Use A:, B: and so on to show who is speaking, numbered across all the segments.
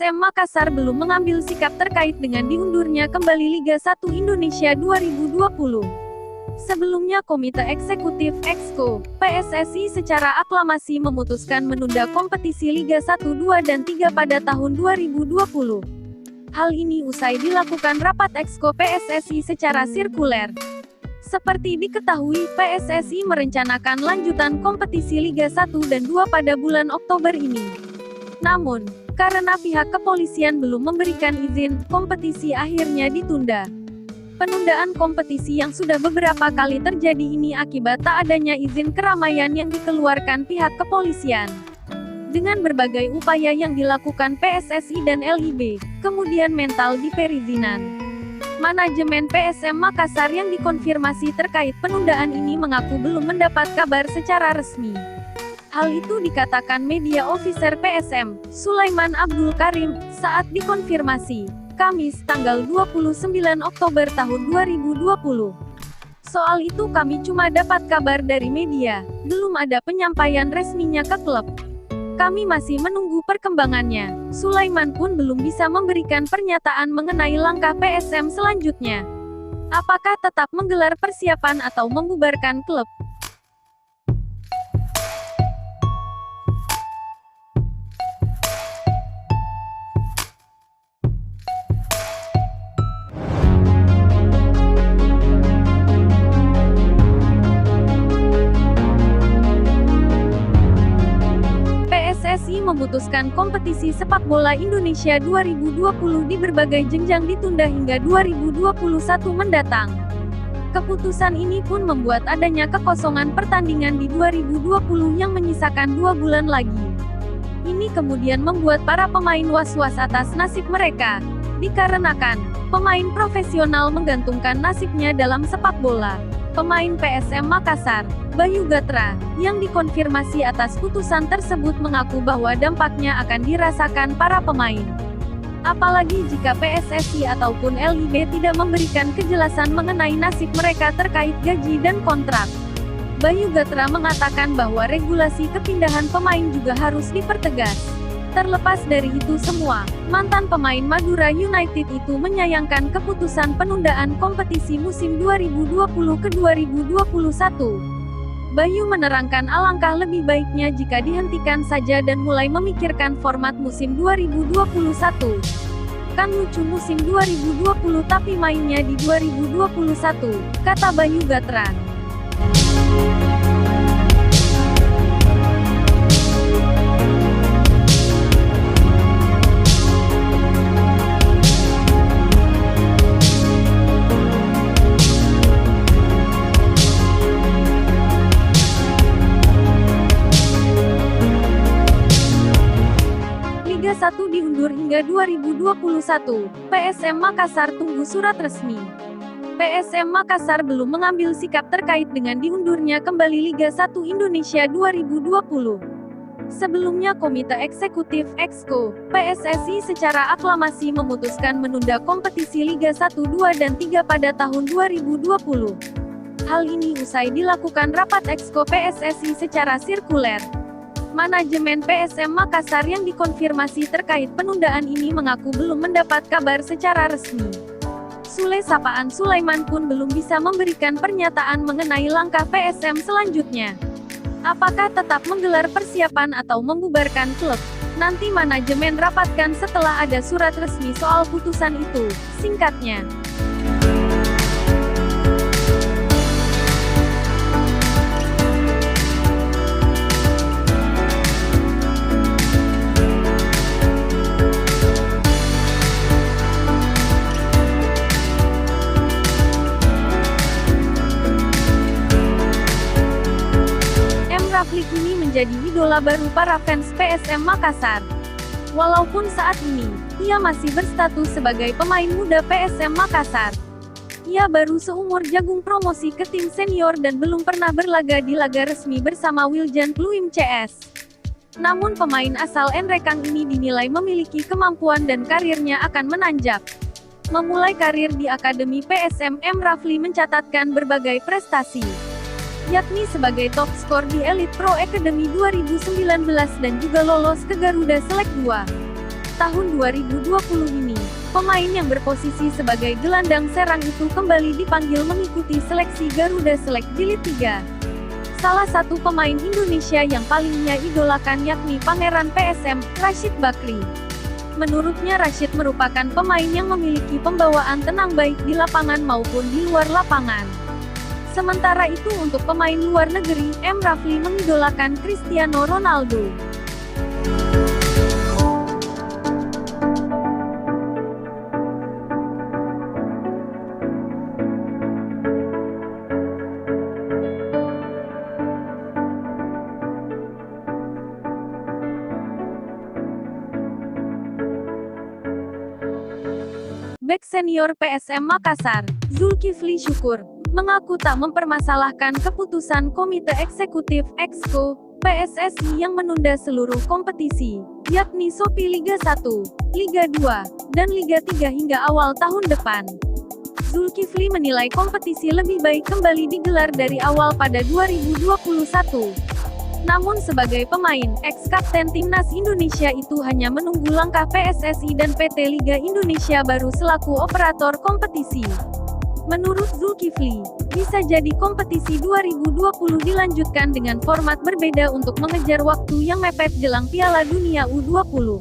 A: PSM Makassar belum mengambil sikap terkait dengan diundurnya kembali Liga 1 Indonesia 2020. Sebelumnya Komite Eksekutif Exco PSSI secara aklamasi memutuskan menunda kompetisi Liga 1, 2, dan 3 pada tahun 2020. Hal ini usai dilakukan rapat Exco PSSI secara sirkuler. Seperti diketahui, PSSI merencanakan lanjutan kompetisi Liga 1 dan 2 pada bulan Oktober ini. Namun, karena pihak kepolisian belum memberikan izin, kompetisi akhirnya ditunda. Penundaan kompetisi yang sudah beberapa kali terjadi ini akibat tak adanya izin keramaian yang dikeluarkan pihak kepolisian. Dengan berbagai upaya yang dilakukan PSSI dan LIB, kemudian mental di perizinan. Manajemen PSM Makassar yang dikonfirmasi terkait penundaan ini mengaku belum mendapat kabar secara resmi. Hal itu dikatakan media officer PSM, Sulaiman Abdul Karim, saat dikonfirmasi, Kamis, tanggal 29 Oktober tahun 2020. Soal itu kami cuma dapat kabar dari media, belum ada penyampaian resminya ke klub. Kami masih menunggu perkembangannya. Sulaiman pun belum bisa memberikan pernyataan mengenai langkah PSM selanjutnya. Apakah tetap menggelar persiapan atau membubarkan klub? PSSI memutuskan kompetisi sepak bola Indonesia 2020 di berbagai jenjang ditunda hingga 2021 mendatang. Keputusan ini pun membuat adanya kekosongan pertandingan di 2020 yang menyisakan 2 bulan lagi. Ini kemudian membuat para pemain was-was atas nasib mereka, dikarenakan pemain profesional menggantungkan nasibnya dalam sepak bola. Pemain PSM Makassar, Bayu Gatra, yang dikonfirmasi atas putusan tersebut mengaku bahwa dampaknya akan dirasakan para pemain. Apalagi jika PSSI ataupun LIB tidak memberikan kejelasan mengenai nasib mereka terkait gaji dan kontrak. Bayu Gatra mengatakan bahwa regulasi kepindahan pemain juga harus dipertegas. Terlepas dari itu semua, mantan pemain Madura United itu menyayangkan keputusan penundaan kompetisi musim 2020 ke 2021. Bayu menerangkan alangkah lebih baiknya jika dihentikan saja dan mulai memikirkan format musim 2021. Kan lucu musim 2020 tapi mainnya di 2021, kata Bayu Gatra. Liga 1 diundur hingga 2021, PSM Makassar tunggu surat resmi. PSM Makassar belum mengambil sikap terkait dengan diundurnya kembali Liga 1 Indonesia 2020. Sebelumnya Komite Eksekutif Exco PSSI secara aklamasi memutuskan menunda kompetisi Liga 1, 2, dan 3 pada tahun 2020. Hal ini usai dilakukan rapat Exco PSSI secara sirkuler. Manajemen PSM Makassar yang dikonfirmasi terkait penundaan ini mengaku belum mendapat kabar secara resmi. Sule Sapaan Sulaiman pun belum bisa memberikan pernyataan mengenai langkah PSM selanjutnya. Apakah tetap menggelar persiapan atau membubarkan klub? Nanti manajemen rapatkan setelah ada surat resmi soal putusan itu, singkatnya. Rafli kini menjadi idola baru para fans PSM Makassar. Walaupun saat ini, ia masih berstatus sebagai pemain muda PSM Makassar. Ia baru seumur jagung promosi ke tim senior dan belum pernah berlaga di laga resmi bersama Wiljan Pluim CS. Namun pemain asal Enrekang ini dinilai memiliki kemampuan dan karirnya akan menanjak. Memulai karir di Akademi PSM, Rafli mencatatkan berbagai prestasi, yakni sebagai top skor di Elite Pro Academy 2019 dan juga lolos ke Garuda Select 2. Tahun 2020 ini, pemain yang berposisi sebagai gelandang serang itu kembali dipanggil mengikuti seleksi Garuda Select Jilid 3. Salah satu pemain Indonesia yang paling ia idolakan yakni Pangeran PSM, Rashid Bakri. Menurutnya Rashid merupakan pemain yang memiliki pembawaan tenang baik di lapangan maupun di luar lapangan. Sementara itu untuk pemain luar negeri, M. Rafli mengidolakan Cristiano Ronaldo. Bek senior PSM Makassar, Zulkifli Syukur, mengaku tak mempermasalahkan keputusan Komite Eksekutif (Exco) PSSI yang menunda seluruh kompetisi, yakni SOPI Liga 1, Liga 2, dan Liga 3 hingga awal tahun depan. Zulkifli menilai kompetisi lebih baik kembali digelar dari awal pada 2021. Namun sebagai pemain, ex-kapten Timnas Indonesia itu hanya menunggu langkah PSSI dan PT Liga Indonesia baru selaku operator kompetisi. Menurut Zulkifli, bisa jadi kompetisi 2020 dilanjutkan dengan format berbeda untuk mengejar waktu yang mepet jelang Piala Dunia U20.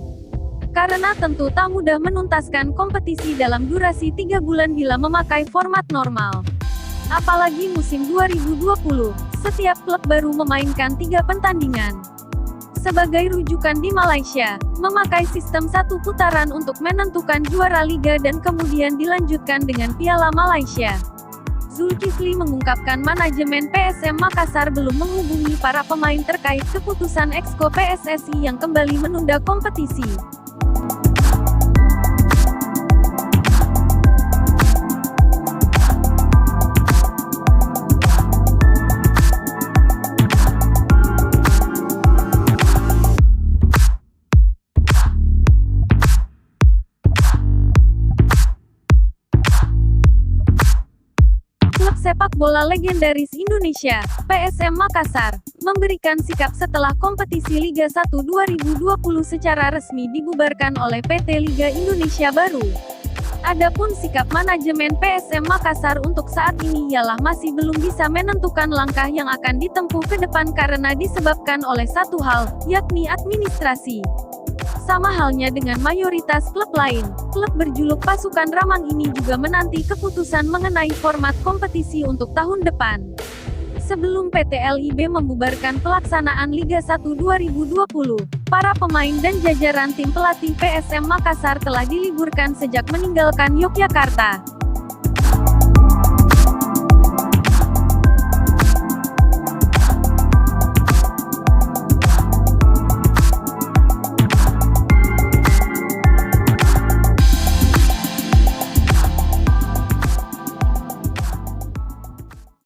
A: Karena tentu tak mudah menuntaskan kompetisi dalam durasi 3 bulan bila memakai format normal. Apalagi musim 2020, setiap klub baru memainkan 3 pertandingan. Sebagai rujukan di Malaysia, memakai sistem 1 putaran untuk menentukan juara liga dan kemudian dilanjutkan dengan Piala Malaysia. Zulkifli mengungkapkan manajemen PSM Makassar belum menghubungi para pemain terkait keputusan Exco PSSI yang kembali menunda kompetisi. Sepak bola legendaris Indonesia, PSM Makassar, memberikan sikap setelah kompetisi Liga 1 2020 secara resmi dibubarkan oleh PT Liga Indonesia baru. Adapun sikap manajemen PSM Makassar untuk saat ini ialah masih belum bisa menentukan langkah yang akan ditempuh ke depan karena disebabkan oleh satu hal, yakni administrasi. Sama halnya dengan mayoritas klub lain, klub berjuluk Pasukan Ramang ini juga menanti keputusan mengenai format kompetisi untuk tahun depan. Sebelum PT LIB membubarkan pelaksanaan Liga 1 2020, para pemain dan jajaran tim pelatih PSM Makassar telah diliburkan sejak meninggalkan Yogyakarta.